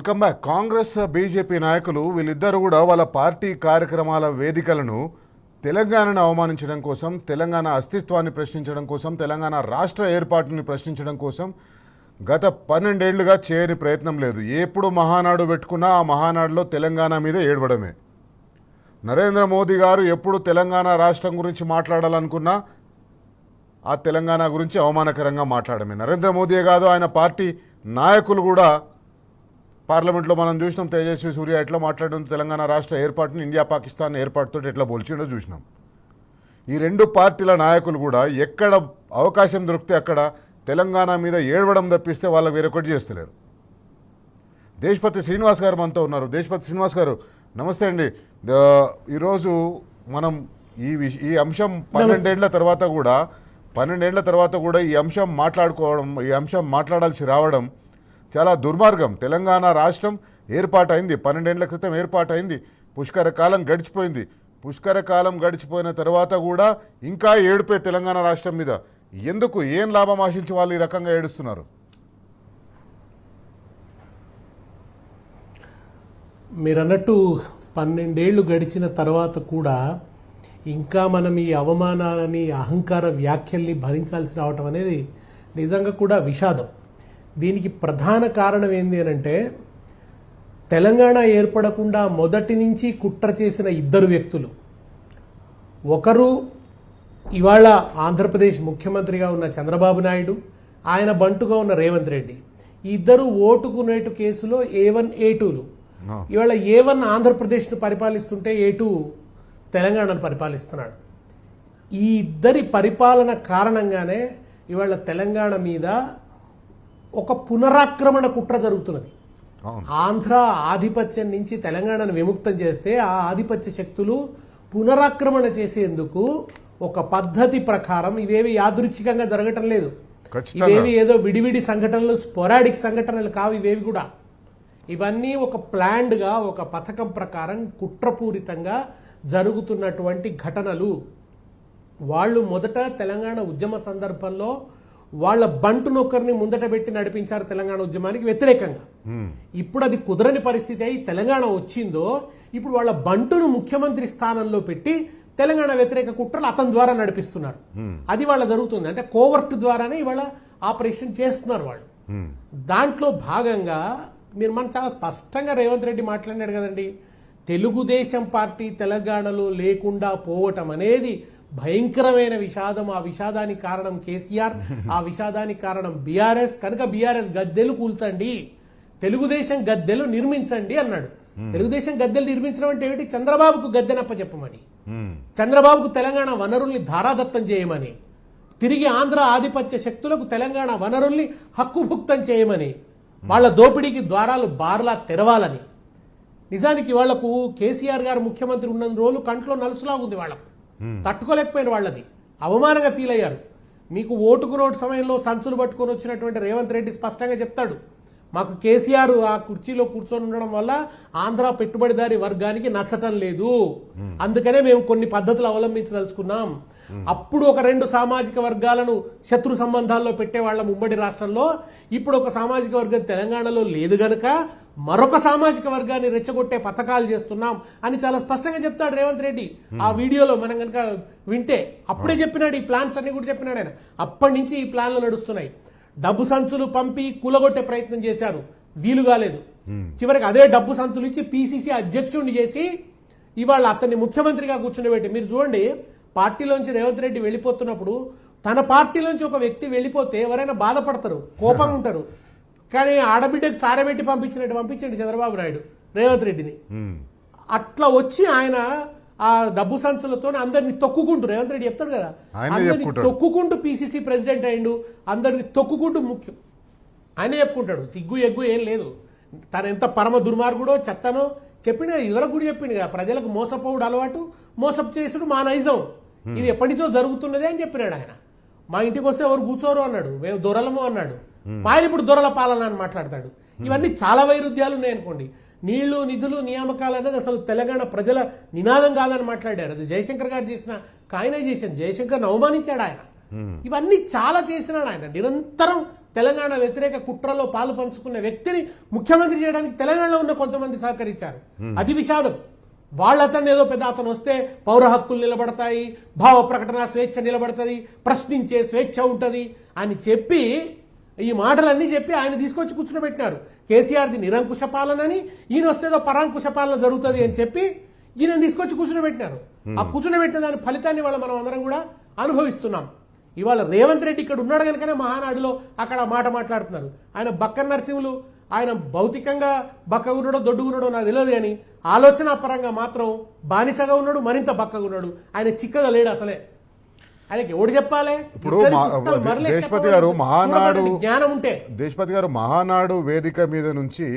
Welcome back. Congress BJP నాయకులు వీళ్ళిద్దరూ కూడా వాళ్ళ పార్టీ కార్యక్రమాల వేదికలను తెలంగాణను అవమానించడం కోసం, తెలంగాణ అస్తిత్వాన్ని ప్రశ్నించడం కోసం, తెలంగాణ రాష్ట్ర ఏర్పాటుని ప్రశ్నించడం కోసం గత 12 ఏళ్లుగా చేయని ప్రయత్నం లేదు. ఎప్పుడు మహానాడు పెట్టుకున్నా ఆ మహానాడులో తెలంగాణ మీద ఏడవడమే. నరేంద్ర మోదీ గారు ఎప్పుడు తెలంగాణ రాష్ట్రం గురించి మాట్లాడాలనుకున్నా ఆ తెలంగాణ గురించి అవమానకరంగా మాట్లాడమే. నరేంద్ర మోదీయే కాదు, ఆయన పార్టీ నాయకులు కూడా పార్లమెంట్లో మనం చూసినాం. తేజస్వి సూర్య ఎట్లా మాట్లాడడం, తెలంగాణ రాష్ట్ర ఏర్పాటుని ఇండియా పాకిస్తాన్ ఏర్పాటుతో ఎట్లా పోల్చిండో చూసినాం. ఈ రెండు పార్టీల నాయకులు కూడా ఎక్కడ అవకాశం దొరికితే అక్కడ తెలంగాణ మీద ఏడవడం తప్పిస్తే వాళ్ళకి వేరొకటి చేస్తలేరు. దేశపతి శ్రీనివాస్ గారు మనతో ఉన్నారు. దేశపతి శ్రీనివాస్ గారు నమస్తే అండి. ఈరోజు మనం ఈ అంశం 12 ఏళ్ల తర్వాత కూడా ఈ అంశం మాట్లాడుకోవడం, ఈ అంశం మాట్లాడాల్సి రావడం చాలా దుర్మార్గం. తెలంగాణ రాష్ట్రం ఏర్పాటైంది, 12 ఏళ్ల క్రితం ఏర్పాటైంది. పుష్కర కాలం గడిచిపోయింది. పుష్కర కాలం గడిచిపోయిన తర్వాత కూడా ఇంకా ఏడుపే తెలంగాణ రాష్ట్రం మీద. ఎందుకు, ఏం లాభం ఆశించి వాళ్ళు ఈ రకంగా ఏడుస్తున్నారు? మీరన్నట్టు 12 ఏళ్ళు గడిచిన తర్వాత కూడా ఇంకా మనం ఈ అవమానాలని, అహంకార వ్యాఖ్యల్ని భరించాల్సి రావటం అనేది నిజంగా కూడా విషాదం. దీనికి ప్రధాన కారణం ఏంది అనంటే, తెలంగాణ ఏర్పడకుండా మొదటి నుంచి కుట్ర చేసిన ఇద్దరు వ్యక్తులు. ఒకరు ఇవాళ ఆంధ్రప్రదేశ్ ముఖ్యమంత్రిగా ఉన్న చంద్రబాబు నాయుడు, ఆయన బంటుగా ఉన్న రేవంత్ రెడ్డి. ఈ ఇద్దరు ఓటుకు నేటు కేసులో A1 A2లు. ఇవాళ A1 ఆంధ్రప్రదేశ్ను పరిపాలిస్తుంటే A2 తెలంగాణను పరిపాలిస్తున్నాడు. ఈ ఇద్దరి పరిపాలన కారణంగానే ఇవాళ తెలంగాణ మీద ఒక పునరాక్రమణ కుట్ర జరుగుతున్నది. ఆంధ్ర ఆధిపత్యం నుంచి తెలంగాణను విముక్తం చేస్తే ఆ ఆధిపత్య శక్తులు పునరాక్రమణ చేసేందుకు ఒక పద్ధతి ప్రకారం, ఇవేవి యాదృచ్ఛికంగా జరగటం లేదు, ఇవేవి ఏదో విడివిడి సంఘటనలు, స్పోరాడిక్ సంఘటనలు కావు. ఇవేవి కూడా ఇవన్నీ ఒక ప్లాన్డ్గా, ఒక పథకం ప్రకారం కుట్రపూరితంగా జరుగుతున్నటువంటి ఘటనలు. వాళ్ళు మొదట తెలంగాణ ఉద్యమ సందర్భంలో వాళ్ళ బంటు నొక్కరిని ముందట పెట్టి నడిపించారు తెలంగాణ ఉద్యమానికి వ్యతిరేకంగా. ఇప్పుడు అది కుదరని పరిస్థితి అయి తెలంగాణ వచ్చిందో, ఇప్పుడు వాళ్ళ బంటును ముఖ్యమంత్రి స్థానంలో పెట్టి తెలంగాణ వ్యతిరేక కుట్రలు అతని ద్వారా నడిపిస్తున్నారు. అది వాళ్ళ జరుగుతుంది. అంటే కోవర్ట్ ద్వారానే ఇవాళ ఆపరేషన్ చేస్తున్నారు వాళ్ళు. దాంట్లో భాగంగా మనం చాలా స్పష్టంగా రేవంత్ రెడ్డి మాట్లాడినాడు కదండి. తెలుగుదేశం పార్టీ తెలంగాణలో లేకుండా పోవటం అనేది భయంకరమైన విషాదం. ఆ విషాదానికి కారణం కేసీఆర్, ఆ విషాదానికి కారణం బీఆర్ఎస్. కనుక బీఆర్ఎస్ గద్దెలు కూల్చండి, తెలుగుదేశం గద్దెలు నిర్మించండి అన్నాడు. తెలుగుదేశం గద్దెలు నిర్మించడం అంటే ఏమిటి? చంద్రబాబుకు గద్దెనప్ప చెప్పమని, చంద్రబాబుకు తెలంగాణ వనరుల్ని ధారాదత్తం చేయమని, తిరిగి ఆంధ్ర ఆధిపత్య శక్తులకు తెలంగాణ వనరుల్ని హక్కుభుక్తం చేయమని, వాళ్ళ దోపిడీకి ద్వారాలు బార్లా తెరవాలని. నిజానికి వాళ్లకు కేసీఆర్ గారు ముఖ్యమంత్రి ఉన్న రోజులు కంట్లో నలుసులాగుంది. వాళ్లకు తట్టుకోలేకపోయిన వాళ్ళది అవమానంగా ఫీల్ అయ్యారు. మీకు ఓటుకు నోటు సమయంలో సంచులు పట్టుకొని వచ్చినటువంటి రేవంత్ రెడ్డి స్పష్టంగా చెప్తాడు, మాకు కేసీఆర్ ఆ కుర్చీలో కూర్చొని ఉండడం వల్ల ఆంధ్ర పెట్టుబడిదారి వర్గానికి నచ్చటం లేదు, అందుకనే మేము కొన్ని పద్ధతులు అవలంబించదలుచుకున్నాం. అప్పుడు ఒక 2 సామాజిక వర్గాలను శత్రు సంబంధాల్లో పెట్టేవాళ్ళం ఉమ్మడి రాష్ట్రంలో. ఇప్పుడు ఒక సామాజిక వర్గం తెలంగాణలో లేదు గనక మరొక సామాజిక వర్గాన్ని రెచ్చగొట్టే పథకాలు చేస్తున్నాం అని చాలా స్పష్టంగా చెప్తాడు రేవంత్ రెడ్డి. ఆ వీడియోలో మనం కనుక వింటే అప్పుడే చెప్పినాడు, ఈ ప్లాన్స్ అన్ని కూడా చెప్పినాడు ఆయన. అప్పటి నుంచి ఈ ప్లాన్లు నడుస్తున్నాయి. డబ్బు సంచులు పంపి కూలగొట్టే ప్రయత్నం చేశారు, వీలు కాలేదు. చివరికి అదే డబ్బు సంచులు ఇచ్చి PCC అధ్యక్షుడిని చేసి ఇవాళ అతన్ని ముఖ్యమంత్రిగా కూర్చుండబెట్టి. మీరు చూడండి, పార్టీలోంచి రేవంత్ రెడ్డి వెళ్ళిపోతున్నప్పుడు తన పార్టీలోంచి ఒక వ్యక్తి వెళ్ళిపోతే ఎవరైనా బాధపడతారు, కోపంగా ఉంటారు. కానీ ఆడబిడ్డకి సారబెట్టి పంపించండి చంద్రబాబు నాయుడు రేవంత్ రెడ్డిని. అట్లా వచ్చి ఆయన ఆ డబ్బు సంచులతో అందరిని తొక్కుకుంటూ, రేవంత్ రెడ్డి చెప్తాడు కదా, అందరిని తొక్కుకుంటూ PCC ప్రెసిడెంట్ అయిండు, అందరిని తొక్కుకుంటూ ముఖ్యం ఆయనే చెప్పుకుంటాడు. సిగ్గు ఎగ్గు ఏం లేదు. తను ఎంత పరమ దుర్మార్గుడో చెత్తనో చెప్పిండు కదా, ఇదివరకు కూడా చెప్పిండు కదా, ప్రజలకు మోసపోవుడు అలవాటు, మోసపు చేసుడు మా నైజం, ఇది ఎప్పటి నుంచో జరుగుతున్నదే అని చెప్పినాడు ఆయన. మా ఇంటికి వస్తే ఎవరు కూర్చోరు అన్నాడు, మేము దొరలము అన్నాడు. ఆయన ఇప్పుడు దొరల పాలన అని మాట్లాడతాడు. ఇవన్నీ చాలా వైరుధ్యాలు ఉన్నాయనుకోండి. నీళ్లు, నిధులు, నియామకాలు అనేది అసలు తెలంగాణ ప్రజల నినాదం కాదని మాట్లాడారు. అది జయశంకర్ గారు చేసిన కాయినైజేషన్, జయశంకర్ని అవమానించాడు ఆయన. ఇవన్నీ చాలా చేసినాడు ఆయన. నిరంతరం తెలంగాణ వ్యతిరేక కుట్రలో పాలు పంచుకున్న వ్యక్తిని ముఖ్యమంత్రి చేయడానికి తెలంగాణలో ఉన్న కొంతమంది సహకరించారు. అది విషాదం. వాళ్ళతను ఏదో పెద్ద అతను వస్తే పౌర హక్కులు నిలబడతాయి, భావ ప్రకటన స్వేచ్ఛ నిలబడుతుంది, ప్రశ్నించే స్వేచ్ఛ ఉంటుంది అని చెప్పి ఈ మాటలన్నీ చెప్పి ఆయన తీసుకొచ్చి కూర్చునిపెట్టినారు. కేసీఆర్ది నిరంకుశ పాలనని, ఈయన వస్తేదో పరాంకుశ పాలన జరుగుతుంది అని చెప్పి ఈయన తీసుకొచ్చి కూర్చునిపెట్టినారు. ఆ కూర్చునిపెట్టిన దాని ఫలితాన్ని వాళ్ళ మనం అందరం కూడా అనుభవిస్తున్నాం. ఇవాళ రేవంత్ రెడ్డి ఇక్కడ ఉన్నాడు కనుకనే మహానాడులో అక్కడ మాట మాట్లాడుతున్నారు. ఆయన బక్క నరసింహులు, ఆయన భౌతికంగా బక్కగా ఉన్నాడో దొడ్డుగా ఉన్నాడో నాకు తెలియదు, కానీ ఆలోచన పరంగా మాత్రం బానిసగా ఉన్నాడు, మరింత బక్కగా ఉన్నాడు. ఆయన చిక్కగా లేడు అసలే. ఆయనకి ఎవడు చెప్పాలి? ఇప్పుడు దేశపతి గారు మహానాడు జ్ఞానం ఉంటే దేశపతి గారు మహానాడు వేదిక మీద నుంచి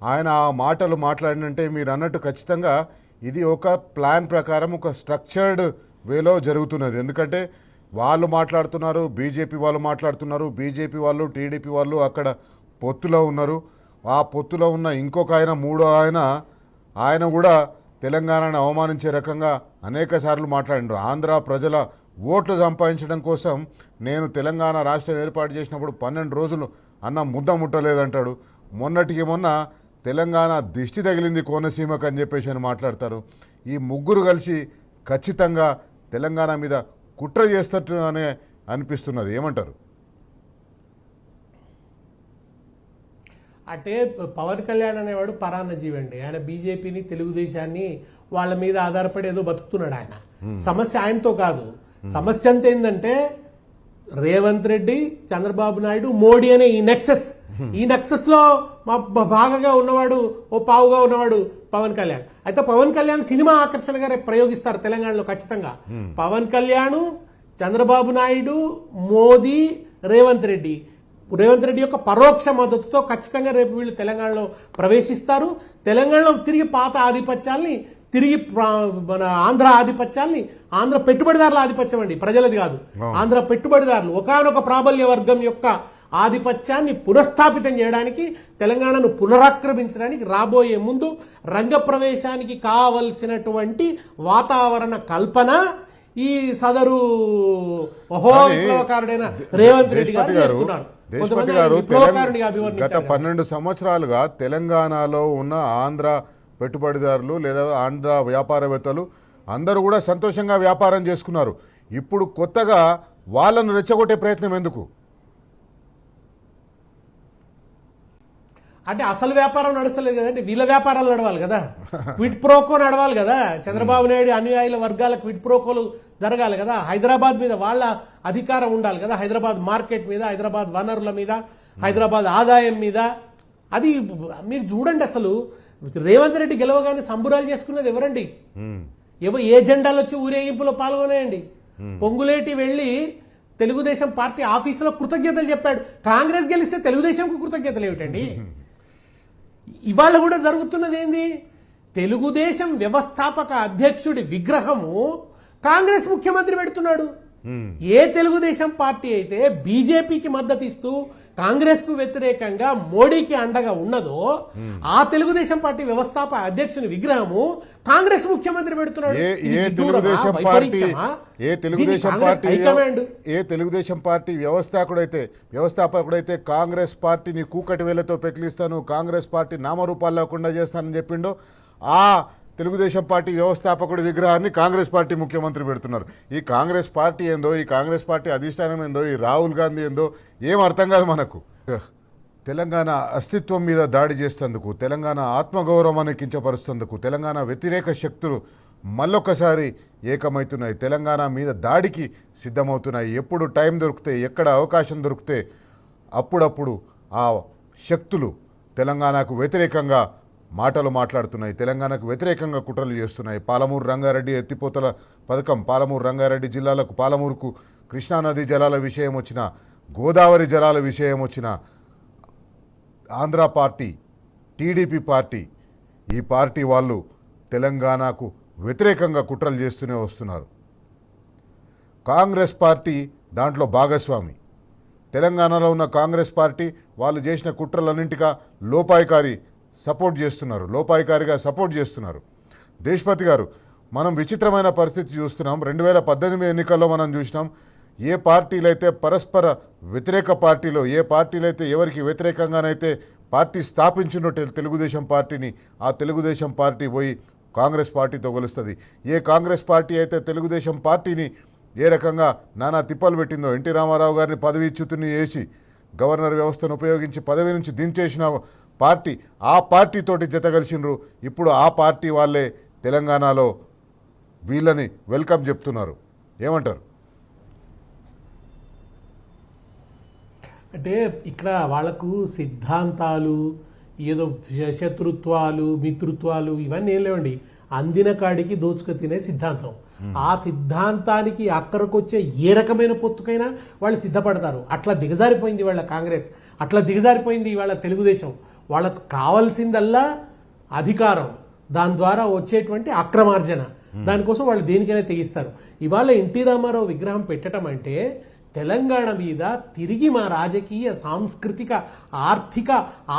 ఆయన ఆ మాటలు మాట్లాడినంటే మీరు అన్నట్టు ఖచ్చితంగా ఇది ఒక ప్లాన్ ప్రకారం ఒక స్ట్రక్చర్డ్ వేలో జరుగుతున్నది. ఎందుకంటే వాళ్ళు మాట్లాడుతున్నారు, బీజేపీ వాళ్ళు మాట్లాడుతున్నారు, బీజేపీ వాళ్ళు టీడీపీ వాళ్ళు అక్కడ పొత్తులో ఉన్నారు. ఆ పొత్తులో ఉన్న ఇంకొక ఆయన మూడో ఆయన కూడా తెలంగాణను అవమానించే రకంగా అనేక సార్లు మాట్లాడినారు. ఆంధ్ర ప్రజల ఓట్లు సంపాదించడం కోసం నేను తెలంగాణ రాష్ట్రం ఏర్పాటు చేసినప్పుడు 12 రోజులు అన్న ముద్ద ముట్టలేదంటాడు. మొన్నటికి మొన్న తెలంగాణ దిష్టి తగిలింది కోనసీమకు అని చెప్పేసి అని మాట్లాడతారు. ఈ ముగ్గురు కలిసి ఖచ్చితంగా తెలంగాణ మీద కుట్ర చేస్తట్టు అనే అనిపిస్తున్నది. ఏమంటారు? అంటే పవన్ కళ్యాణ్ అనేవాడు పరాన్నజీవి అండి. ఆయన బీజేపీని, తెలుగుదేశాన్ని వాళ్ళ మీద ఆధారపడి ఏదో బతుకుతున్నాడు. ఆయన సమస్య ఆయనతో కాదు. సమస్య అంతా ఏంటంటే రేవంత్ రెడ్డి, చంద్రబాబు నాయుడు, మోడీ అనే ఈ నెక్సస్ లో భాగంగా ఉన్నవాడు, ఓ పావుగా ఉన్నవాడు పవన్ కళ్యాణ్. అయితే పవన్ కళ్యాణ్ సినిమా ఆకర్షణగా రేపు ప్రయోగిస్తారు తెలంగాణలో ఖచ్చితంగా. పవన్ కళ్యాణ్, చంద్రబాబు నాయుడు, మోదీ, రేవంత్ రెడ్డి యొక్క పరోక్ష మద్దతుతో ఖచ్చితంగా రేపు వీళ్ళు తెలంగాణలో ప్రవేశిస్తారు. తెలంగాణలో తిరిగి పాత ఆధిపత్యాల్ని, తిరిగి మన ఆంధ్ర ఆధిపత్యాల్ని, ఆంధ్ర పెట్టుబడిదారుల ఆధిపత్యం అండి, ప్రజలది కాదు, ఆంధ్ర పెట్టుబడిదారులు ఒకానొక ప్రాబల్య వర్గం యొక్క ఆధిపత్యాన్ని పునఃస్థాపితం చేయడానికి, తెలంగాణను పునరాక్రమించడానికి రాబోయే ముందు రంగప్రవేశానికి కావలసినటువంటి వాతావరణ కల్పన ఈ సదరు విప్లవకారుడైన రేవంత్ రెడ్డి గారు చేస్తున్నారు. దేశపతి గారు గత 12 సంవత్సరాలుగా తెలంగాణలో ఉన్న ఆంధ్ర పెట్టుబడిదారులు లేదా ఆంధ్ర వ్యాపారవేత్తలు అందరూ కూడా సంతోషంగా వ్యాపారం చేసుకున్నారు. ఇప్పుడు కొత్తగా వాళ్ళను రెచ్చగొట్టే ప్రయత్నం ఎందుకు? అంటే అసలు వ్యాపారం నడుస్తలేదు కదండి, వీళ్ళ వ్యాపారాలు నడవాలి కదా, క్విడ్ ప్రోకో నడవాలి కదా. చంద్రబాబు నాయుడు అనుయాయుల వర్గాల క్విడ్ ప్రోకోలు జరగాలి కదా. హైదరాబాద్ మీద వాళ్ళ అధికారం ఉండాలి కదా, హైదరాబాద్ మార్కెట్ మీద, హైదరాబాద్ వనరుల మీద, హైదరాబాద్ ఆదాయం మీద. అది మీరు చూడండి. అసలు రేవంత్ రెడ్డి గెలవగానే సంబురాలు చేసుకున్నది ఎవరండి? ఏ జెండాలు వచ్చి ఊరేగింపులో పాల్గొనేయండి. పొంగులేటి వెళ్ళి తెలుగుదేశం పార్టీ ఆఫీసులో కృతజ్ఞతలు చెప్పాడు. కాంగ్రెస్ గెలిస్తే తెలుగుదేశంకు కృతజ్ఞతలు ఏమిటండి? ఇవాళ కూడా జరుగుతున్నది ఏంది? తెలుగుదేశం వ్యవస్థాపక అధ్యక్షుడి విగ్రహము కాంగ్రెస్ ముఖ్యమంత్రి పెడుతున్నాడు. ఏ తెలుగుదేశం పార్టీ అయితే బీజేపీకి మద్దతు ఇస్తూ కాంగ్రెస్ కు వ్యతిరేకంగా మోడీకి అండగా ఉన్నదో ఆ తెలుగుదేశం పార్టీ వ్యవస్థాపక అధ్యక్షుని విగ్రహము కాంగ్రెస్ ముఖ్యమంత్రి పెడుతున్నాడు. ఏ తెలుగుదేశం పార్టీ వ్యవస్థాపకుడైతే కాంగ్రెస్ పార్టీని కూకటి వేలతో పెకిలిస్తాను, కాంగ్రెస్ పార్టీ నామరూపాలు లేకుండా చేస్తానని చెప్పిండో ఆ తెలుగుదేశం పార్టీ వ్యవస్థాపకుడి విగ్రహాన్ని కాంగ్రెస్ పార్టీ ముఖ్యమంత్రి పెడుతున్నారు. ఈ కాంగ్రెస్ పార్టీ ఏందో, ఈ కాంగ్రెస్ పార్టీ అధిష్టానం ఏందో, ఈ రాహుల్ గాంధీ ఏందో ఏం అర్థం కాదు మనకు. తెలంగాణ అస్తిత్వం మీద దాడి చేసేందుకు, తెలంగాణ ఆత్మగౌరవాన్ని కించపరుస్తేందుకు తెలంగాణ వ్యతిరేక శక్తులు మళ్ళొక్కసారి ఏకమవుతున్నాయి. తెలంగాణ మీద దాడికి సిద్ధమవుతున్నాయి. ఎప్పుడు టైం దొరికితే, ఎక్కడ అవకాశం దొరికితే అప్పుడప్పుడు ఆ శక్తులు తెలంగాణకు వ్యతిరేకంగా మాటలు మాట్లాడుతున్నాయి, తెలంగాణకు వ్యతిరేకంగా కుట్రలు చేస్తున్నాయి. పాలమూరు రంగారెడ్డి ఎత్తిపోతల పథకం, పాలమూరు రంగారెడ్డి జిల్లాలకు, పాలమూరుకు కృష్ణానది జలాల విషయం వచ్చిన, గోదావరి జలాల విషయం వచ్చిన ఆంధ్ర పార్టీ, టీడీపీ పార్టీ, ఈ పార్టీ వాళ్ళు తెలంగాణకు వ్యతిరేకంగా కుట్రలు చేస్తూనే వస్తున్నారు. కాంగ్రెస్ పార్టీ దాంట్లో భాగస్వామి. తెలంగాణలో ఉన్న కాంగ్రెస్ పార్టీ వాళ్ళు చేసిన కుట్రలన్నింటిగా లోపాయికారిగా సపోర్ట్ చేస్తున్నారు. దేశపతి గారు, మనం విచిత్రమైన పరిస్థితి చూస్తున్నాం. 2018 ఎన్నికల్లో మనం చూసినాం, ఏ పార్టీలు అయితే పరస్పర వ్యతిరేక పార్టీలో, ఏ పార్టీలు అయితే ఎవరికి వ్యతిరేకంగానైతే పార్టీ స్థాపించిన తెలుగుదేశం పార్టీని, ఆ తెలుగుదేశం పార్టీ పోయి కాంగ్రెస్ పార్టీతో కొలుస్తుంది. ఏ కాంగ్రెస్ పార్టీ అయితే తెలుగుదేశం పార్టీని ఏ రకంగా నానా తిప్పలు పెట్టిందో, ఎన్టీ రామారావు గారిని పదవీచ్యుతుని చేసి గవర్నర్ వ్యవస్థను ఉపయోగించి పదవి నుంచి దించేసిన పార్టీ, ఆ పార్టీతోటి జత కలిసినరు. ఇప్పుడు ఆ పార్టీ వాళ్ళే తెలంగాణలో వీళ్ళని వెల్కమ్ చెప్తున్నారు. ఏమంటారు? అంటే ఇక్కడ వాళ్ళకు సిద్ధాంతాలు, ఏదో శత్రుత్వాలు, మిత్రుత్వాలు ఇవన్నీ ఏం లేవండి. అందిన కాడికి దోచుకు తినే సిద్ధాంతం. ఆ సిద్ధాంతానికి అక్కడికొచ్చే ఏ రకమైన పొత్తుకైనా వాళ్ళు సిద్ధపడతారు. అట్లా దిగజారిపోయింది వాళ్ళ కాంగ్రెస్, అట్లా దిగజారిపోయింది వాళ్ళ తెలుగుదేశం. వాళ్ళకు కావాల్సిందల్లా అధికారం, దాని ద్వారా వచ్చేటువంటి అక్రమార్జన, దానికోసం వాళ్ళు దేనికైనా తెగిస్తారు. ఇవాళ ఎన్టీ రామారావు విగ్రహం పెట్టడం అంటే తెలంగాణ మీద తిరిగి మా రాజకీయ, సాంస్కృతిక, ఆర్థిక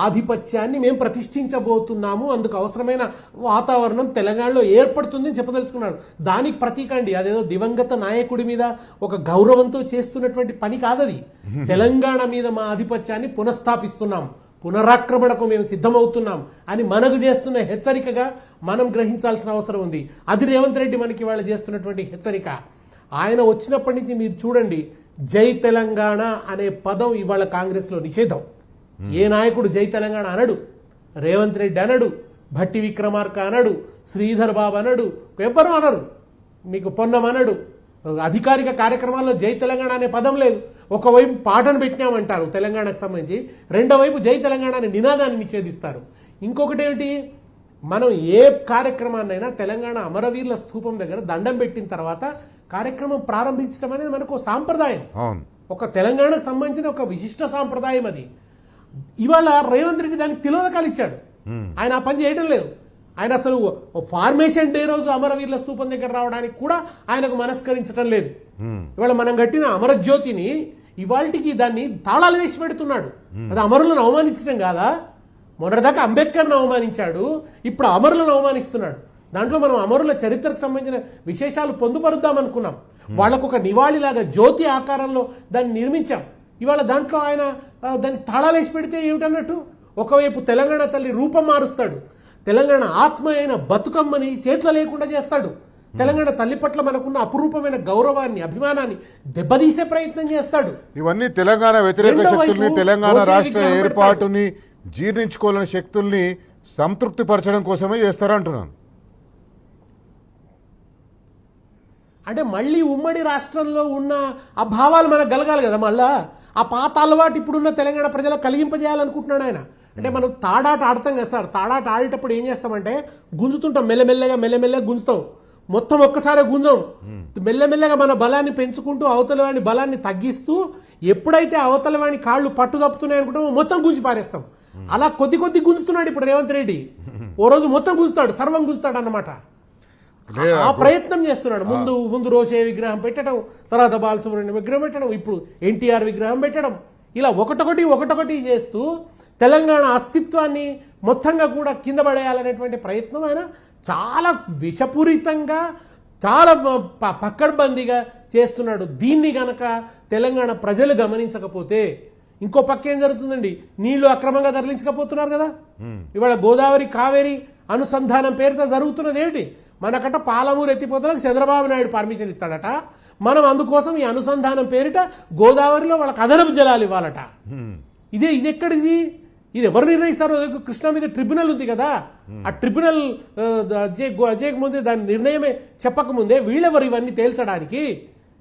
ఆధిపత్యాన్ని మేము ప్రతిష్ఠించబోతున్నాము, అందుకు అవసరమైన వాతావరణం తెలంగాణలో ఏర్పడుతుందని చెప్పదలుచుకున్నారు. దానికి ప్రతీక అండి. అదేదో దివంగత నాయకుడి మీద ఒక గౌరవంతో చేస్తున్నటువంటి పని కాదది. తెలంగాణ మీద మా ఆధిపత్యాన్ని పునఃస్థాపిస్తున్నాం, పునరాక్రమణకు మేము సిద్ధమవుతున్నాం అని మనకు చేస్తున్న హెచ్చరికగా మనం గ్రహించాల్సిన అవసరం ఉంది. అది రేవంత్ రెడ్డి మనకి వాళ్ళు చేస్తున్నటువంటి హెచ్చరిక. ఆయన వచ్చినప్పటి నుంచి మీరు చూడండి, జై తెలంగాణ అనే పదం ఇవాళ కాంగ్రెస్లో నిషేధం. ఏ నాయకుడు జై తెలంగాణ అనడు. రేవంత్ రెడ్డి అనడు, భట్టి విక్రమార్క అనడు, శ్రీధర్ బాబు అనడు, ఎవ్వరూ అనరు. మీకు పొన్నం అనడు. అధికారిక కార్యక్రమాల్లో జై తెలంగాణ అనే పదం లేదు. ఒకవైపు పాటను పెట్టినామంటారు తెలంగాణకు సంబంధించి, రెండో వైపు జై తెలంగాణ అనే నినాదాన్ని నిషేధిస్తారు. ఇంకొకటి ఏమిటి, మనం ఏ కార్యక్రమాన్నైనా తెలంగాణ అమరవీరుల స్థూపం దగ్గర దండం పెట్టిన తర్వాత కార్యక్రమం ప్రారంభించడం అనేది మనకు సాంప్రదాయం. ఒక తెలంగాణకు సంబంధించిన ఒక విశిష్ట సాంప్రదాయం అది. ఇవాళ రేవంత్ రెడ్డి దానికి తిలోదకాలు ఇచ్చాడు. ఆయన ఆ పని చేయడం లేదు. ఆయన అసలు ఫార్మేషన్ డే రోజు అమరవీరుల స్థూపం దగ్గర రావడానికి కూడా ఆయనకు మనస్కరించడం లేదు. ఇవాళ మనం కట్టిన అమరజ్యోతిని ఇవాళకి దాన్ని తాళాలు వేసి పెడుతున్నాడు. అది అమరులను అవమానించడం కాదా? మొన్నటిదాకా అంబేద్కర్ను అవమానించాడు, ఇప్పుడు అమరులను అవమానిస్తున్నాడు. దాంట్లో మనం అమరుల చరిత్రకు సంబంధించిన విశేషాలు పొందుపరుద్దాం అనుకున్నాం. వాళ్ళకు ఒక నివాళిలాగా జ్యోతి ఆకారంలో దాన్ని నిర్మించాం. ఇవాళ దాంట్లో ఆయన దాన్ని తాళాలు వేసి పెడితే ఏమిటన్నట్టు? ఒకవైపు తెలంగాణ తల్లి రూపం మారుస్తాడు, తెలంగాణ ఆత్మ అయిన బతుకమ్మని చేతిలో లేకుండా చేస్తాడు, తెలంగాణ తల్లి పట్ల మనకున్న అపురూపమైన గౌరవాన్ని, అభిమానాన్ని దెబ్బతీసే ప్రయత్నం చేస్తాడు. ఇవన్నీ తెలంగాణ వ్యతిరేక శక్తుల్ని, తెలంగాణ రాష్ట్ర ఏర్పాటుని జీర్ణించుకోవాలని శక్తుల్ని సంతృప్తిపరచడం కోసమే చేస్తారంటున్నాను. అంటే మళ్ళీ ఉమ్మడి రాష్ట్రంలో ఉన్న ఆ భావాలు మనకు కలగాలి కదా. మళ్ళా ఆ పాత అలవాటు ఇప్పుడున్న తెలంగాణ ప్రజలకు కలిగింపజేయాలనుకుంటున్నాడు ఆయన. అంటే మనం తాడాట ఆడతాం కదా సార్, తాడాట ఆడేటప్పుడు ఏం చేస్తామంటే గుంజుతుంటాం, మెల్లమెల్లగా గుంజుతాం. మొత్తం ఒక్కసారి గుంజం, మెల్లమెల్లగా మన బలాన్ని పెంచుకుంటూ అవతల వాడిని బలాన్ని తగ్గిస్తూ, ఎప్పుడైతే అవతల వాడిని కాళ్ళు పట్టు తప్పుతున్నాయి అనుకుంటామో మొత్తం గుంజి పారేస్తాం. అలా కొద్ది గుంజుతున్నాడు ఇప్పుడు రేవంత్ రెడ్డి. ఓ రోజు మొత్తం గుంజుతాడు, సర్వం గుంజుతాడు అన్నమాట. ఆ ప్రయత్నం చేస్తున్నాడు. ముందు రోషే విగ్రహం పెట్టడం, తర్వాత బాలసుబ్రహ్మణ్యం విగ్రహం పెట్టడం, ఇప్పుడు ఎన్టీఆర్ విగ్రహం పెట్టడం, ఇలా ఒకటొకటి చేస్తూ తెలంగాణ అస్తిత్వాన్ని మొత్తంగా కూడా కింద పడేయాలనేటువంటి ప్రయత్నం ఆయన చాలా విషపూరితంగా, చాలా పక్కడ్బందీగా చేస్తున్నాడు. దీన్ని గనక తెలంగాణ ప్రజలు గమనించకపోతే ఇంకో పక్క ఏం జరుగుతుందండి, నీళ్లు అక్రమంగా తరలించకపోతున్నారు కదా. ఇవాళ గోదావరి కావేరి అనుసంధానం పేరుతో జరుగుతున్నది ఏమిటి? మనకట పాలమూరు ఎత్తిపోతులకు చంద్రబాబు నాయుడు పర్మిషన్ ఇస్తాడట, మనం అందుకోసం ఈ అనుసంధానం పేరిట గోదావరిలో వాళ్ళకి అదనపు జలాలు ఇవ్వాలట. ఇది ఎక్కడిది? ఇది ఎవరు నిర్ణయిస్తారో? కృష్ణా మీద ట్రిబ్యునల్ ఉంది కదా, ఆ ట్రిబ్యునల్ చేయకముందే, దాని నిర్ణయమే చెప్పకముందే వీళ్ళెవరు ఇవన్నీ తేల్చడానికి?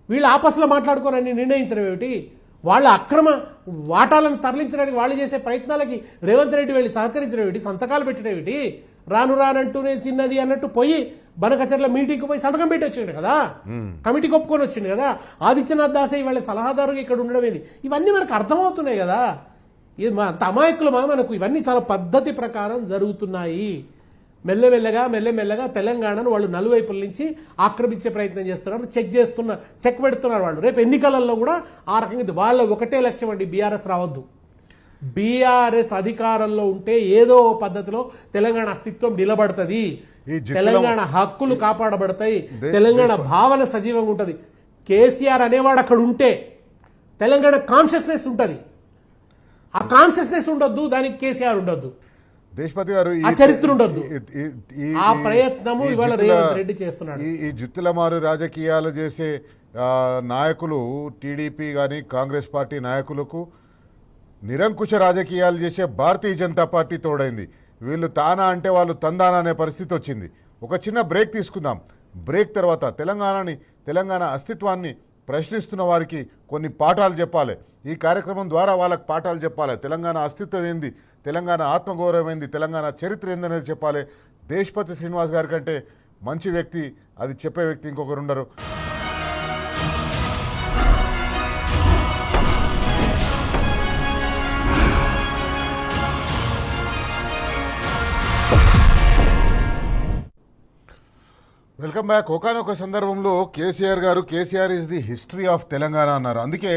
వీళ్ళు ఆపస్సులో మాట్లాడుకోరని నిర్ణయించడం ఏమిటి? వాళ్ళ అక్రమ వాటాలను తరలించడానికి వాళ్ళు చేసే ప్రయత్నాలకి రేవంత్ రెడ్డి వెళ్ళి సహకరించడం ఏమిటి? సంతకాలు పెట్టడం ఏమిటి? రానంటూనే చిన్నది అన్నట్టు పోయి బనకచర్ల మీటింగ్కి పోయి సంతకం పెట్టి వచ్చిండు కదా, కమిటీకి ఒప్పుకొని వచ్చిండు కదా. ఆదిత్యనాథ్ దాసే వాళ్ళ సలహాదారుగా ఇక్కడ ఉండడం ఏది? ఇవన్నీ మనకు అర్థమవుతున్నాయి కదా. ఇది మా అమాయకులమా? మనకు ఇవన్నీ చాలా పద్ధతి ప్రకారం జరుగుతున్నాయి. మెల్లమెల్లగా తెలంగాణను వాళ్ళు నలువైపుల నుంచి ఆక్రమించే ప్రయత్నం చేస్తున్నారు, చెక్ పెడుతున్నారు వాళ్ళు. రేపు ఎన్నికలలో కూడా ఆ రకంగా వాళ్ళ ఒకటే లక్ష్యం అండి, బీఆర్ఎస్ రావద్దు. బీఆర్ఎస్ అధికారంలో ఉంటే ఏదో పద్ధతిలో తెలంగాణ అస్తిత్వం నిలబడుతుంది, తెలంగాణ హక్కులు కాపాడబడతాయి, తెలంగాణ భావన సజీవంగా ఉంటుంది. కేసీఆర్ అనేవాడు అక్కడ ఉంటే తెలంగాణ కాన్షియస్నెస్ ఉంటుంది. ఆ కాన్షియస్నెస్ ఉండొద్దు, దానికి కేసీఆర్ ఉండొద్దు, దేశపతి గారు ఆ చరిత్ర ఉండొద్దు. ఆ ప్రయత్నము ఇవాళ రేవంత్ రెడ్డి చేస్తున్నాడు. ఈ జుత్తుల మారు రాజకీయాలు చేసే నాయకులు టీడీపీ కానీ కాంగ్రెస్ పార్టీ నాయకులకు నిరంకుశ రాజకీయాలు చేసే భారతీయ జనతా పార్టీ తోడైంది. వీళ్ళు తానా అంటే వాళ్ళు తందానా అనే పరిస్థితి వచ్చింది. ఒక చిన్న బ్రేక్ తీసుకుందాం. బ్రేక్ తర్వాత తెలంగాణ అస్తిత్వాన్ని ప్రశ్నిస్తున్న వారికి కొన్ని పాఠాలు చెప్పాలి. ఈ కార్యక్రమం ద్వారా వాళ్ళకి పాఠాలు చెప్పాలి. తెలంగాణ అస్తిత్వం ఏంది, తెలంగాణ ఆత్మగౌరవం ఏంది, తెలంగాణ చరిత్ర ఏందనేది చెప్పాలి. దేశపతి శ్రీనివాస్ గారి కంటే మంచి వ్యక్తి, అది చెప్పే వ్యక్తి ఇంకొకరు ఉండరు. Welcome back. ఒకనొక సందర్భంలో KCR is the history of Telangana అన్నారు. అందుకే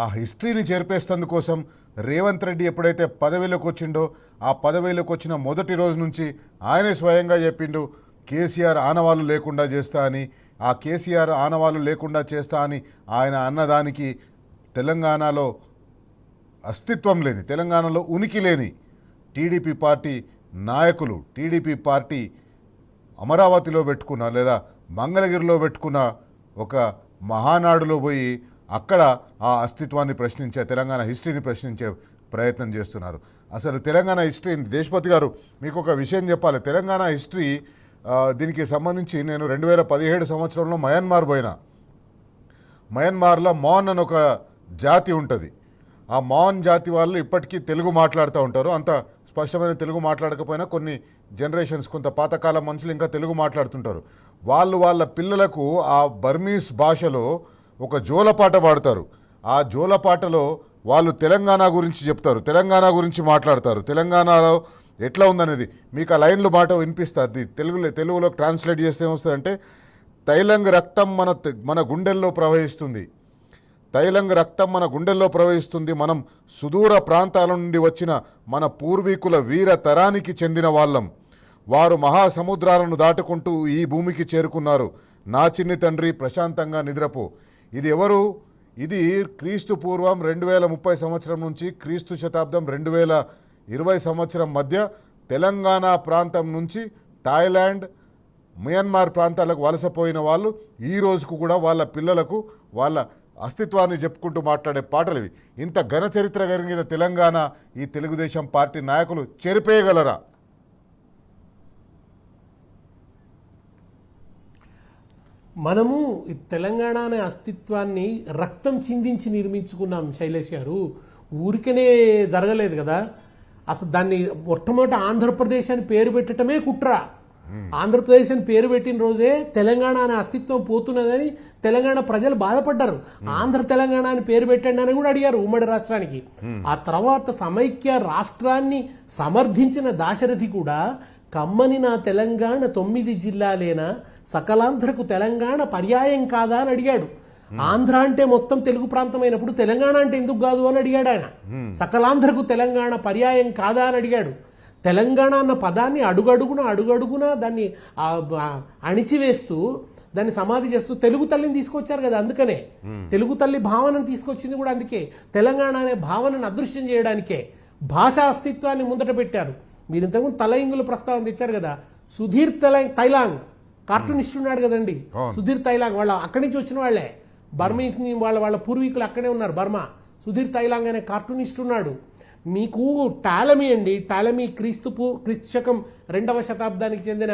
ఆ హిస్టరీని చేర్పేస్తందుకోసం రేవంత్ రెడ్డి ఎప్పుడైతే పదవిలోకి వచ్చిండో ఆ పదవిలోకి వచ్చిన మొదటి రోజు నుంచి ఆయనే స్వయంగా చెప్పిండు కేసీఆర్ ఆనవాళ్ళు లేకుండా చేస్తా అని. ఆ కేసీఆర్ ఆనవాళ్ళు లేకుండా చేస్తా అని ఆయన అన్నదానికి తెలంగాణలో అస్తిత్వం లేని, తెలంగాణలో ఉనికి లేని టీడీపీ పార్టీ నాయకులు, టీడీపీ పార్టీ అమరావతిలో పెట్టుకున్న లేదా మంగళగిరిలో పెట్టుకున్న ఒక మహానాడులో పోయి అక్కడ ఆ అస్తిత్వాన్ని ప్రశ్నించే, తెలంగాణ హిస్టరీని ప్రశ్నించే ప్రయత్నం చేస్తున్నారు. అసలు తెలంగాణ హిస్టరీ, దేశపతి గారు మీకు ఒక విషయం చెప్పాలి. తెలంగాణ హిస్టరీ దీనికి సంబంధించి నేను 2017 సంవత్సరంలో మయన్మార్ పోయినా. మయన్మార్లో మాన్ అని ఒక జాతి ఉంటుంది. ఆ మాన్ జాతి వాళ్ళు ఇప్పటికీ తెలుగు మాట్లాడుతూ ఉంటారు. అంత స్పష్టమైన తెలుగు మాట్లాడకపోయినా కొన్ని జనరేషన్స్, కొంత పాతకాలం మనుషులు ఇంకా తెలుగు మాట్లాడుతుంటారు. వాళ్ళ పిల్లలకు ఆ బర్మీస్ భాషలో ఒక జోలపాట పాడతారు. ఆ జోలపాటలో వాళ్ళు తెలంగాణ గురించి చెప్తారు, తెలంగాణ గురించి మాట్లాడతారు. తెలంగాణలో ఎట్లా ఉందనేది మీకు ఆ లైన్లు మాట వినిపిస్తుంది. తెలుగులో ట్రాన్స్లేట్ చేస్తే ఏమొస్తుందంటే, తైలంగ్ రక్తం మన గుండెల్లో ప్రవహిస్తుంది, తైలంగ్ రక్తం మన గుండెల్లో ప్రవహిస్తుంది. మనం సుదూర ప్రాంతాల నుండి వచ్చిన మన పూర్వీకుల వీర తరానికి చెందిన వాళ్ళం. వారు మహాసముద్రాలను దాటుకుంటూ ఈ భూమికి చేరుకున్నారు. నా చిన్ని తండ్రి ప్రశాంతంగా నిద్రపో. ఇది ఎవరు? ఇది క్రీస్తు పూర్వం 2030 సంవత్సరం నుంచి క్రీస్తు శతాబ్దం 2020 సంవత్సరం మధ్య తెలంగాణ ప్రాంతం నుంచి థాయిలాండ్, మయన్మార్ ప్రాంతాలకు వలసపోయిన వాళ్ళు ఈ రోజుకు కూడా వాళ్ళ పిల్లలకు వాళ్ళ అస్తిత్వాన్ని చెప్పుకుంటూ మాట్లాడే పాటలు ఇవి. ఇంత ఘన చరిత్ర కలిగిన తెలంగాణ ఈ తెలుగుదేశం పార్టీ నాయకులు చెరిపేయగలరా? మనము ఈ తెలంగాణ అనే అస్తిత్వాన్ని రక్తం చిందించి నిర్మించుకున్నాం శైలేష్ గారు. ఊరికనే జరగలేదు కదా. అసలు దాన్ని మొట్టమొదటి ఆంధ్రప్రదేశ్ అని పేరు పెట్టడమే కుట్ర. ఆంధ్రప్రదేశ్ అని పేరు పెట్టిన రోజే తెలంగాణ అనే అస్తిత్వం పోతున్నదని తెలంగాణ ప్రజలు బాధపడ్డారు. ఆంధ్ర తెలంగాణ అని పేరు పెట్టండి అని కూడా అడిగారు ఉమ్మడి రాష్ట్రానికి. ఆ తర్వాత సమైక్య రాష్ట్రాన్ని సమర్థించిన దాశరథి కూడా కమ్మని నా తెలంగాణ 9 జిల్లాలేనా, సకలాంధ్రకు తెలంగాణ పర్యాయం కాదా అని అడిగాడు. ఆంధ్ర అంటే మొత్తం తెలుగు ప్రాంతం అయినప్పుడు తెలంగాణ అంటే ఎందుకు కాదు అని అడిగాడు ఆయన. సకలాంధ్రకు తెలంగాణ పర్యాయం కాదా అని అడిగాడు. తెలంగాణ అన్న పదాన్ని అడుగడుగున దాన్ని అణిచివేస్తూ దాన్ని సమాధి చేస్తూ తెలుగు తల్లిని తీసుకొచ్చారు కదా. అందుకనే తెలుగు తల్లి భావనను తీసుకొచ్చింది కూడా అందుకే. తెలంగాణ అనే భావనను అదృశ్యం చేయడానికే భాషా అస్తిత్వాన్ని ముందట పెట్టారు. మీరు ఇంతకుముందు తలయింగుల ప్రస్తావన తెచ్చారు కదా. సుధీర్ తైలాంగ్ కార్టూనిస్ట్ ఉన్నాడు కదండి, సుధీర్ తైలాంగ్. వాళ్ళ అక్కడి నుంచి వచ్చిన వాళ్ళే, బర్మీస్ వాళ్ళ పూర్వీకులు అక్కడే ఉన్నారు, బర్మా. సుధీర్ తైలాంగ్ అనే కార్టూనిస్ట్ ఉన్నాడు. మీకు టాలమీ అండి, టాలమీ క్రీస్తు శకం 2వ శతాబ్దానికి చెందిన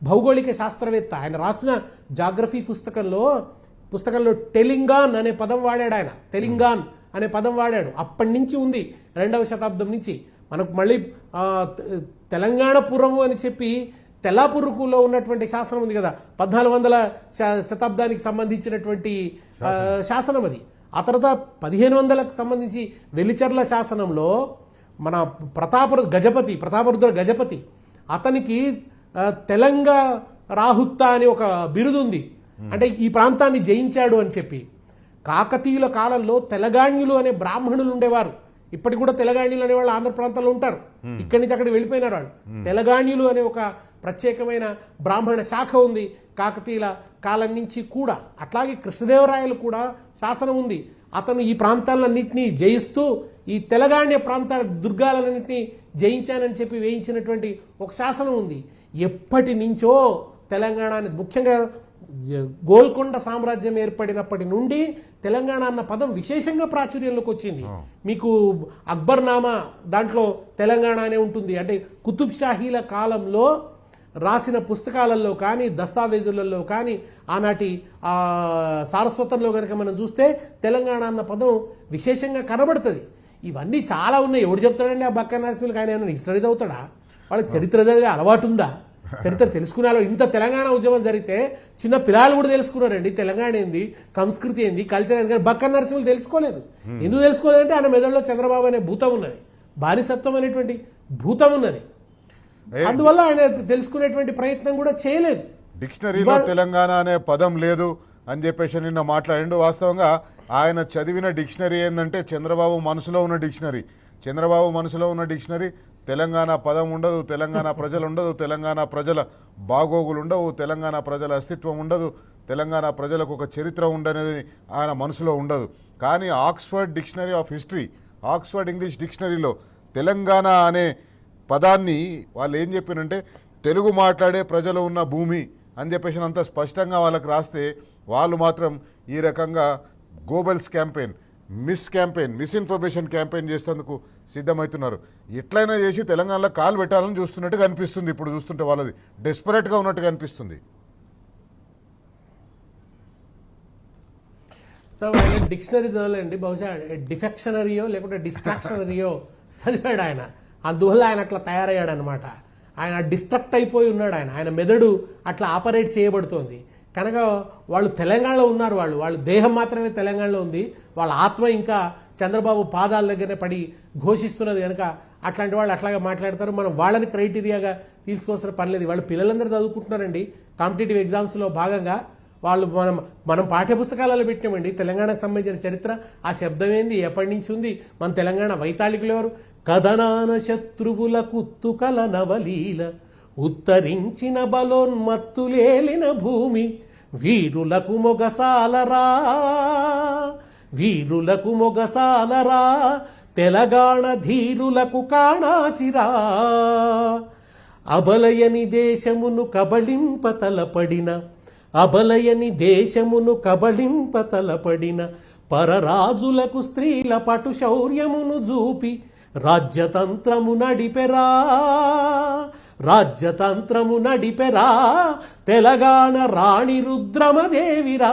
భౌగోళిక శాస్త్రవేత్త. ఆయన రాసిన జాగ్రఫీ పుస్తకంలో టెలింగాన్ అనే పదం వాడాడు ఆయన. టెలింగాన్ అనే పదం వాడాడు. అప్పటి నుంచి ఉంది, 2వ శతాబ్దం నుంచి. మనకు మళ్ళీ తెలంగాణ పురము అని చెప్పి తెల్లాపురుకులో ఉన్నటువంటి శాసనం ఉంది కదా, 1400 శతాబ్దానికి సంబంధించినటువంటి శాసనం అది. ఆ తర్వాత 1500లకు సంబంధించి వెలిచర్ల శాసనంలో మన ప్రతాపరుద్ర గజపతి అతనికి తెలంగ రాహుత్త అని ఒక బిరుదు ఉంది. అంటే ఈ ప్రాంతాన్ని జయించాడు అని చెప్పి. కాకతీయుల కాలంలో తెలగాణ్యులు అనే బ్రాహ్మణులు ఉండేవారు. ఇప్పటికి కూడా తెలగాణ్యులు అనే వాళ్ళు ఆంధ్ర ప్రాంతంలో ఉంటారు. ఇక్కడి నుంచి అక్కడికి వెళ్ళిపోయినారు వాళ్ళు. తెలగాణ్యులు అనే ఒక ప్రత్యేకమైన బ్రాహ్మణ శాఖ ఉంది. కాకతీయుల కాలం నుంచి కూడా. అట్లాగే కృష్ణదేవరాయలు కూడా శాసనం ఉంది, అతను ఈ ప్రాంతాలన్నింటినీ జయిస్తూ ఈ తెలంగాణ ప్రాంతాల దుర్గాలన్నింటినీ జయించానని చెప్పి వేయించినటువంటి ఒక శాసనం ఉంది. ఎప్పటి నుంచో తెలంగాణ ముఖ్యంగా గోల్కొండ సామ్రాజ్యం ఏర్పడినప్పటి నుండి తెలంగాణ అన్న పదం విశేషంగా ప్రాచుర్యంలోకి వచ్చింది. మీకు అక్బర్నామా దాంట్లో తెలంగాణ అనే ఉంటుంది. అంటే కుతుబ్ షాహీల కాలంలో రాసిన పుస్తకాలలో కానీ దస్తావేజులలో కానీ ఆనాటి సారస్వతంలో కనుక మనం చూస్తే తెలంగాణ అన్న పదం విశేషంగా కనబడుతుంది. ఇవన్నీ చాలా ఉన్నాయి. ఎవడు చెప్తాడండి ఆ బక్క నరసింహులకి? ఆయన ఏమైనా హిస్టరీ చదువుతాడా? వాళ్ళకి చరిత్ర చదివే అలవాటు ఉందా? చరిత్ర తెలుసుకునే ఇంత తెలంగాణ ఉద్యమం జరిగితే చిన్న పిల్లలు కూడా తెలుసుకున్నారండి తెలంగాణ ఏంది, సంస్కృతి ఏంది, కల్చర్ ఏంది. కానీ బక్క నరసింహులు తెలుసుకోలేదు. ఎందుకు తెలుసుకోలేదంటే ఆయన మెదడులో చంద్రబాబు అనే భూతం ఉన్నది, బానిసత్వం అనేటువంటి భూతం ఉన్నది. అందువల్ల ఆయన తెలుసుకునేటువంటి ప్రయత్నం కూడా చేయలేదు. డిక్షనరీలో తెలంగాణ అనే పదం లేదు అని చెప్పేసి నిన్న మాట్లాడిండు. వాస్తవంగా ఆయన చదివిన డిక్షనరీ ఏంటంటే చంద్రబాబు మనసులో ఉన్న డిక్షనరీ. చంద్రబాబు మనసులో ఉన్న డిక్షనరీ తెలంగాణ పదం ఉండదు, తెలంగాణ ప్రజలు ఉండదు, తెలంగాణ ప్రజల బాగోగులు ఉండవు, తెలంగాణ ప్రజల అస్తిత్వం ఉండదు, తెలంగాణ ప్రజలకు ఒక చరిత్ర ఉండనేది ఆయన మనసులో ఉండదు. కానీ Oxford dictionary of history, Oxford English డిక్షనరీలో తెలంగాణ అనే పదాన్ని వాళ్ళు ఏం చెప్పినంటే తెలుగు మాట్లాడే ప్రజలు ఉన్న భూమి అని చెప్పేసి అంత స్పష్టంగా వాళ్ళకి రాస్తే వాళ్ళు మాత్రం ఈ రకంగా గోబెల్స్ క్యాంపెయిన్, మిస్ఇన్ఫర్మేషన్ క్యాంపెయిన్ చేసేందుకు సిద్ధమవుతున్నారు. ఎట్లయినా చేసి తెలంగాణలో కాలు పెట్టాలని చూస్తున్నట్టుగా అనిపిస్తుంది. ఇప్పుడు చూస్తుంటే వాళ్ళది డెస్పరేట్గా ఉన్నట్టుగా అనిపిస్తుంది. సో ఆయన డిక్షనరీ చదవలేండి, బహుశా డిఫెక్షనరీయో లేకుంటే డిస్ట్రాక్షనరీయో చదివాడు ఆయన. అందువల్ల ఆయన అట్లా తయారయ్యాడు అనమాట. ఆయన డిస్ట్రక్ట్ అయిపోయి ఉన్నాడు. ఆయన మెదడు అట్లా ఆపరేట్ చేయబడుతోంది కనుక వాళ్ళు తెలంగాణలో ఉన్నారు. వాళ్ళు దేహం మాత్రమే తెలంగాణలో ఉంది, వాళ్ళ ఆత్మ ఇంకా చంద్రబాబు పాదాల దగ్గరనే పడి ఘోషిస్తున్నది కనుక అట్లాంటి వాళ్ళు అట్లాగే మాట్లాడతారు. మనం వాళ్ళని క్రైటీరియాగా తీసుకోవాల్సిన పని లేదు. వాళ్ళు పిల్లలందరూ చదువుకుంటున్నారండి కాంపిటేటివ్ ఎగ్జామ్స్లో భాగంగా. వాళ్ళు మనం పాఠ్యపుస్తకాలలో పెట్టామండి తెలంగాణకు సంబంధించిన చరిత్ర. ఆ శబ్దం ఏంది, ఎప్పటి నుంచి ఉంది, మన తెలంగాణ వైతాళికులు ఎవరు, కథనాన శత్రువుల కుత్తుకల నవలీల ఉత్తరించిన బలోన్మత్తులేలిన భూమి వీరులకు మొగసాలరా తెలంగాణ ధీరులకు కాణాచిరా. అబలయని దేశమును కబళింపతలపడిన పరరాజులకు స్త్రీల పటు శౌర్యమును చూపి రాజ్యతంత్రము నడిపెరా తెలంగాణ రాణి రుద్రమదేవిరా.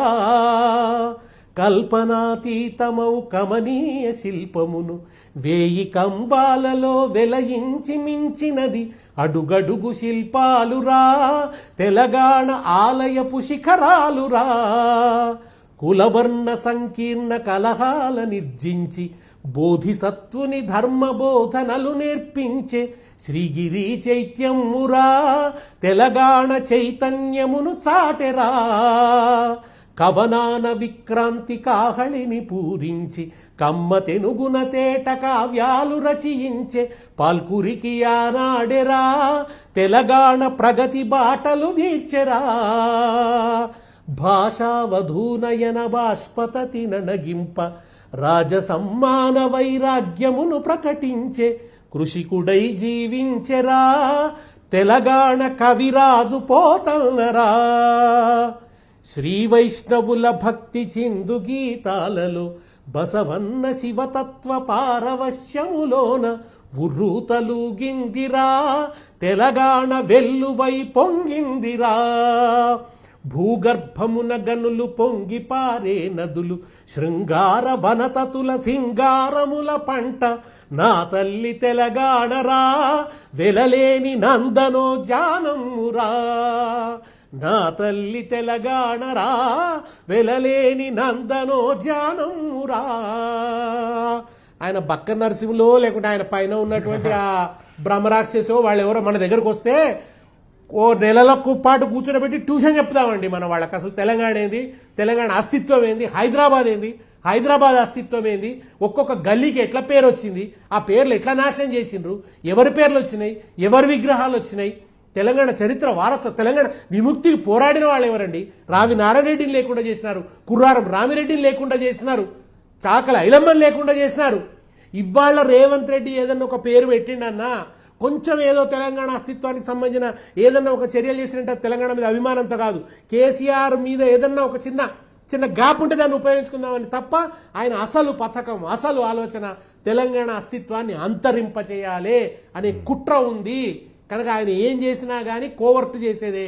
కల్పనాతీతమౌ కమనీయ శిల్పమును 1000 కంబాలలో వెలయించి మించినది అడుగడుగు శిల్పాలురా తెలంగాణ ఆలయపు శిఖరాలురా. కులవర్ణ సంకీర్ణ కలహాల నిర్జించి బోధిసత్వుని ధర్మబోధనలు నేర్పించే శ్రీగిరి చైత్యమురా తెలంగాణ చైతన్యమును చాటెరా. కవనాన విక్రాంతి కాహళిని పూరించి కమ్మ తెనుగున తేట కావ్యాలు రచయించే పాల్కురికి ఆనాడెరా తెలంగాణ ప్రగతి బాటలు తీర్చెరా. భాషావధూనయన బాష్పతతి ననగింప రాజసమ్మాన వైరాగ్యమును ప్రకటించే కృషికుడై జీవించెరా తెలంగాణ కవిరాజు పోతన్నరా. శ్రీ వైష్ణవుల భక్తి చిందు గీతాలలో బసవన్న శివతత్వ పారవశ్యములోన ఉర్రూతలూగిందిరా తెలంగాణ వెల్లువై పొంగిందిరా. భూగర్భమున గనులు పొంగి పారే నదులు శృంగార వనతతుల సింగారముల పంట నా తల్లి తెలంగాణరా వెలలేని నందనో జానమ్మురా. నా తల్లి తెలంగాణరా వెలలేని నందనో జానమ్మురా. ఆయన బక్క నరసింహులో లేకుంటే ఆయన పైన ఉన్నటువంటి ఆ బ్రహ్మరాక్షసో వాళ్ళు ఎవరో మన దగ్గరకు వస్తే ఓ నెలలకు పాటు కూర్చోబెట్టి ట్యూషన్ చెప్తామండి మనం వాళ్ళకి. అసలు తెలంగాణ ఏంది, తెలంగాణ అస్తిత్వం ఏంది, హైదరాబాద్ ఏంది, హైదరాబాద్ అస్తిత్వం ఏంది, ఒక్కొక్క గల్లీకి ఎట్లా పేరు వచ్చింది, ఆ పేర్లు ఎట్లా నాశనం చేసిండ్రు, ఎవరి పేర్లు వచ్చినాయి, ఎవరి విగ్రహాలు వచ్చినాయి, తెలంగాణ చరిత్ర వారస తెలంగాణ విముక్తికి పోరాడిన వాళ్ళు ఎవరండి? రావి నారాయణరెడ్డిని లేకుండా చేసినారు, కుర్రారం రామిరెడ్డిని లేకుండా చేసినారు, చాకల ఐలమ్మని లేకుండా చేసినారు. ఇవాళ రేవంత్ రెడ్డి ఏదన్నా ఒక పేరు పెట్టిండన్నా, కొంచెం ఏదో తెలంగాణ అస్తిత్వానికి సంబంధించిన ఏదన్నా ఒక చర్యలు చేసినట్టు తెలంగాణ మీద అభిమానంతో కాదు, కేసీఆర్ మీద ఏదన్నా ఒక చిన్న గ్యాప్ ఉంటే దాన్ని ఉపయోగించుకుందామని తప్ప ఆయన అసలు పథకం, అసలు ఆలోచన తెలంగాణ అస్తిత్వాన్ని అంతరింపచేయాలి అనే కుట్ర ఉంది. కనుక ఆయన ఏం చేసినా కానీ కోవర్ట్ చేసేదే,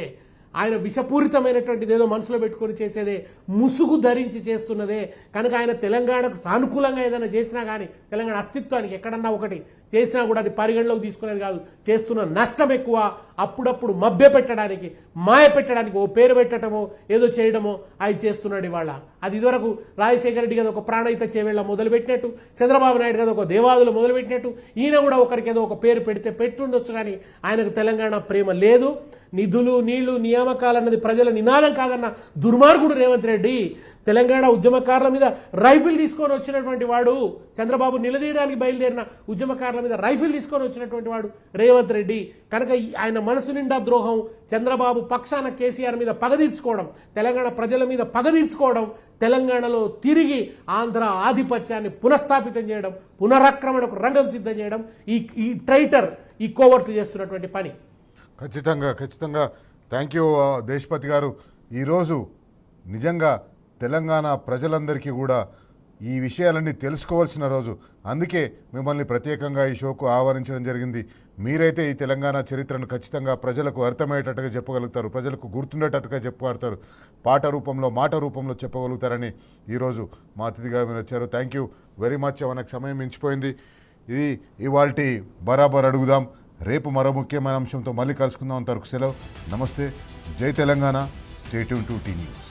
ఆయన విషపూరితమైనటువంటిది ఏదో మనసులో పెట్టుకొని చేసేదే, ముసుగు ధరించి చేస్తున్నదే. కనుక ఆయన తెలంగాణకు సానుకూలంగా ఏదైనా చేసినా కానీ, తెలంగాణ అస్తిత్వానికి ఎక్కడన్నా ఒకటి చేసినా కూడా అది పరిగణలోకి తీసుకునేది కాదు. చేస్తున్న నష్టం ఎక్కువ. అప్పుడప్పుడు మభ్య పెట్టడానికి, మాయ పెట్టడానికి, ఓ పేరు పెట్టడమో ఏదో చేయడమో అవి చేస్తున్నాడు ఇవాళ. అది ఇదివరకు రాజశేఖర రెడ్డి కదా ఒక ప్రాణహిత చేవేళ్ళ మొదలుపెట్టినట్టు, చంద్రబాబు నాయుడు కదా ఒక దేవాదులు మొదలుపెట్టినట్టు, ఈయన కూడా ఒకరికి ఏదో ఒక పేరు పెడితే పెట్టుండొచ్చు. కానీ ఆయనకు తెలంగాణ ప్రేమ లేదు. నిధులు, నీళ్లు, నియామకాలు అన్నది ప్రజల నినాదం కాదన్న దుర్మార్గుడు రేవంత్ రెడ్డి. తెలంగాణ ఉద్యమకారుల మీద రైఫిల్ తీసుకొని వచ్చినటువంటి వాడు, చంద్రబాబు నిలదీయడానికి బయలుదేరిన ఉద్యమకారుల మీద రైఫిల్ తీసుకొని వచ్చినటువంటి వాడు రేవంత్ రెడ్డి. కనుక ఆయన మనసు నిండా ద్రోహం, చంద్రబాబు పక్షాన కేసీఆర్ మీద పగ తీర్చుకోవడం, తెలంగాణ ప్రజల మీద పగ తీర్చుకోవడం, తెలంగాణలో తిరిగి ఆంధ్ర ఆధిపత్యాన్ని పునఃస్థాపితం చేయడం, పునరాక్రమణకు రంగం సిద్ధం చేయడం ఈ ట్రైటర్, ఈ కోవర్ట్ చేస్తున్నటువంటి పని. ఖచ్చితంగా థ్యాంక్ యూ దేశపతి గారు. ఈరోజు నిజంగా తెలంగాణ ప్రజలందరికీ కూడా ఈ విషయాలన్నీ తెలుసుకోవాల్సిన రోజు. అందుకే మిమ్మల్ని ప్రత్యేకంగా ఈ షోకు ఆహ్వానించడం జరిగింది. మీరైతే ఈ తెలంగాణ చరిత్రను ఖచ్చితంగా ప్రజలకు అర్థమయ్యేటట్టుగా చెప్పగలుగుతారు, ప్రజలకు గుర్తుండేటట్టుగా చెప్పగలుగుతారు, పాట రూపంలో మాట రూపంలో చెప్పగలుగుతారని ఈరోజు మా అతిథిగా మీరు వచ్చారు. Thank you very much. మనకు సమయం మించిపోయింది. ఇది ఇవాల్టి బరాబర్ అడుగుదాం. రేపు మరో ముఖ్యమైన అంశంతో మళ్ళీ కలుసుకుందాం. అంతవరకు సెలవు. నమస్తే. జై Telangana. Stay tune to T news.